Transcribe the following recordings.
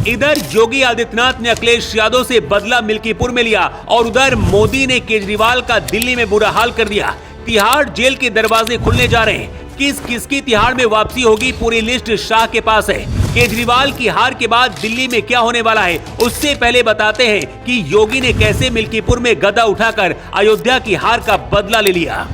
इधर योगी आदित्यनाथ ने अखिलेश यादव से बदला मिल्कीपुर में लिया और उधर मोदी ने केजरीवाल का दिल्ली में बुरा हाल कर दिया। तिहाड़ जेल के दरवाजे खुलने जा रहे हैं। किस किस की तिहाड़ में वापसी होगी, पूरी लिस्ट शाह के पास है। केजरीवाल की हार के बाद दिल्ली में क्या होने वाला है, उससे पहले बताते हैं कि योगी ने कैसे मिल्कीपुर में गदा उठाकर अयोध्या की हार का बदला ले लिया।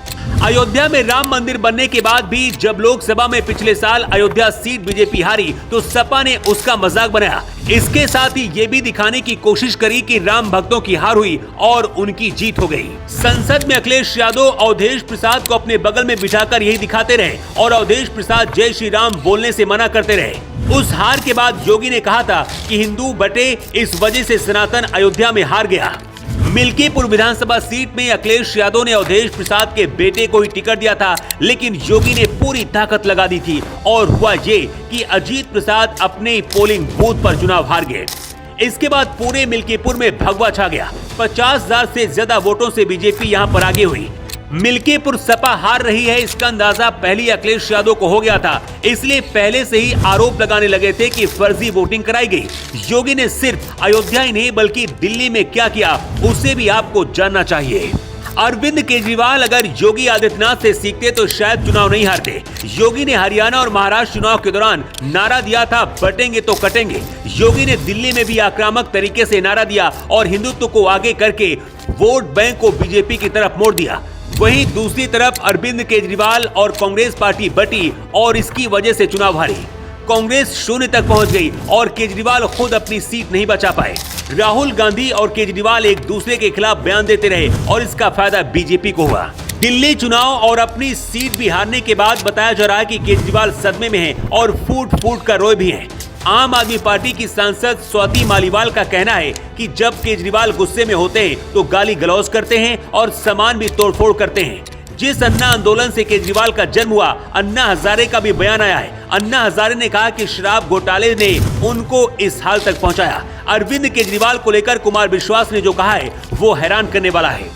अयोध्या में राम मंदिर बनने के बाद भी जब लोकसभा में पिछले साल अयोध्या सीट बीजेपी हारी तो सपा ने उसका मजाक बनाया। इसके साथ ही ये भी दिखाने की कोशिश करी कि राम भक्तों की हार हुई और उनकी जीत हो गई। संसद में अखिलेश यादव अवधेश प्रसाद को अपने बगल में बिठाकर यही दिखाते रहे और अवधेश प्रसाद जय श्री राम बोलने से मना करते रहे। उस हार के बाद योगी ने कहा था कि हिंदू बटे, इस वजह से सनातन अयोध्या में हार गया। मिल्कीपुर विधानसभा सीट में अखिलेश यादव ने अवधेश प्रसाद के बेटे को ही टिकट दिया था, लेकिन योगी ने पूरी ताकत लगा दी थी और हुआ ये कि अजीत प्रसाद अपने पोलिंग बूथ पर चुनाव हार गए। इसके बाद पूरे मिल्कीपुर में भगवा छा गया। 50,000 से ज्यादा वोटों से बीजेपी यहां पर आगे हुई। मिल्कीपुर सपा हार रही है, इसका अंदाजा पहले अखिलेश यादव को हो गया था, इसलिए पहले से ही आरोप लगाने लगे थे कि फर्जी वोटिंग कराई गई। योगी ने सिर्फ अयोध्या ही नहीं बल्कि दिल्ली में क्या किया उसे भी आपको जानना चाहिए। अरविंद केजरीवाल अगर योगी आदित्यनाथ से सीखते तो शायद चुनाव नहीं हारते। योगी ने हरियाणा और महाराष्ट्र चुनाव के दौरान नारा दिया था, बटेंगे तो कटेंगे। योगी ने दिल्ली में भी आक्रामक तरीके से नारा दिया और हिंदुत्व को आगे करके वोट बैंक को बीजेपी की तरफ मोड़ दिया। वहीं दूसरी तरफ अरविंद केजरीवाल और कांग्रेस पार्टी बटी और इसकी वजह से चुनाव हारी। कांग्रेस शून्य तक पहुंच गई और केजरीवाल खुद अपनी सीट नहीं बचा पाए। राहुल गांधी और केजरीवाल एक दूसरे के खिलाफ बयान देते रहे और इसका फायदा बीजेपी को हुआ। दिल्ली चुनाव और अपनी सीट भी हारने के बाद बताया जा रहा है कि केजरीवाल सदमे में हैं और फूट फूट कर रोए भी हैं। आम आदमी पार्टी की सांसद स्वाति मालीवाल का कहना है कि जब केजरीवाल गुस्से में होते हैं तो गाली गलौज करते हैं और सामान भी तोड़फोड़ करते हैं। जिस अन्ना आंदोलन से केजरीवाल का जन्म हुआ, अन्ना हजारे का भी बयान आया है। अन्ना हजारे ने कहा कि शराब घोटाले ने उनको इस हाल तक पहुंचाया। अरविंद केजरीवाल को लेकर कुमार विश्वास ने जो कहा है वो हैरान करने वाला है।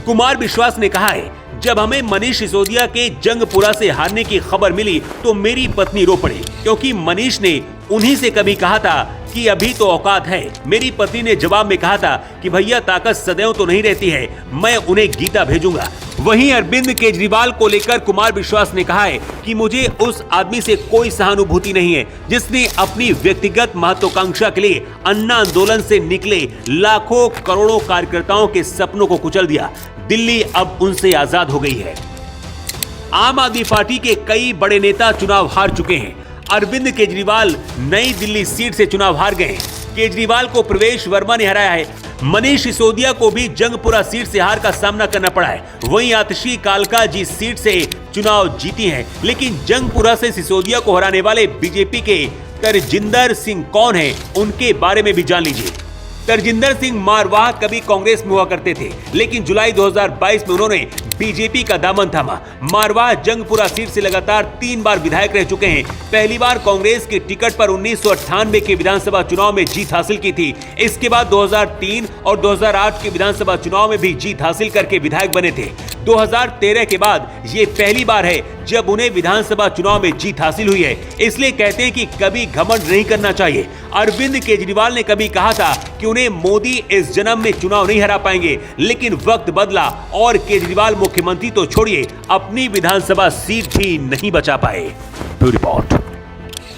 कुमार विश्वास ने कहा है, जब हमें मनीष सिसोदिया के जंगपुरा से हारने की खबर मिली तो मेरी पत्नी रो पड़ी, क्योंकि मनीष ने उन्हीं से कभी कहा था कि अभी तो औकात है। मेरी पत्नी ने जवाब में कहा था कि भैया ताकत सदैव तो नहीं रहती है, मैं उन्हें गीता भेजूंगा। वहीं अरविंद केजरीवाल को लेकर कुमार विश्वास ने कहा है कि मुझे उस आदमी से कोई सहानुभूति नहीं है जिसने अपनी व्यक्तिगत महत्वाकांक्षा के लिए अन्ना आंदोलन से निकले लाखों करोड़ों कार्यकर्ताओं के सपनों को कुचल दिया। दिल्ली अब उनसे आजाद हो गई है। आम आदमी पार्टी के कई बड़े नेता चुनाव हार चुके हैं। अरविंद केजरीवाल नई दिल्ली सीट से चुनाव हार गए हैं। केजरीवाल को प्रवेश वर्मा ने हराया है। मनीष सिसोदिया को भी जंगपुरा सीट से हार का सामना करना पड़ा है। वहीं आतिशी कालका जी सीट से चुनाव जीती हैं, लेकिन जंगपुरा से सिसोदिया को हराने वाले बीजेपी के तरजिंदर सिंह कौन है, उनके बारे में भी जान लीजिए। तरजिंदर सिंह मारवाह कभी कांग्रेस में हुआ करते थे, लेकिन जुलाई 2022 में उन्होंने बीजेपी का दामन थामा। मारवाह जंगपुरा सीट से लगातार 3 बार विधायक रह चुके हैं। पहली बार कांग्रेस के टिकट पर 1998 के विधानसभा चुनाव में जीत हासिल की थी। इसके बाद 2003 और 2008 के विधानसभा चुनाव में भी जीत हासिल करके विधायक बने थे। 2013 के बाद ये पहली बार है जब उन्हें विधानसभा चुनाव में जीत हासिल हुई है। इसलिए कहते हैं कि कभी घमंड नहीं करना चाहिए। अरविंद केजरीवाल ने कभी कहा था कि उन्हें मोदी इस जन्म में चुनाव नहीं हरा पाएंगे, लेकिन वक्त बदला और केजरीवाल मुख्यमंत्री तो छोड़िए, अपनी विधानसभा सीट भी नहीं बचा पाए। Bureau report.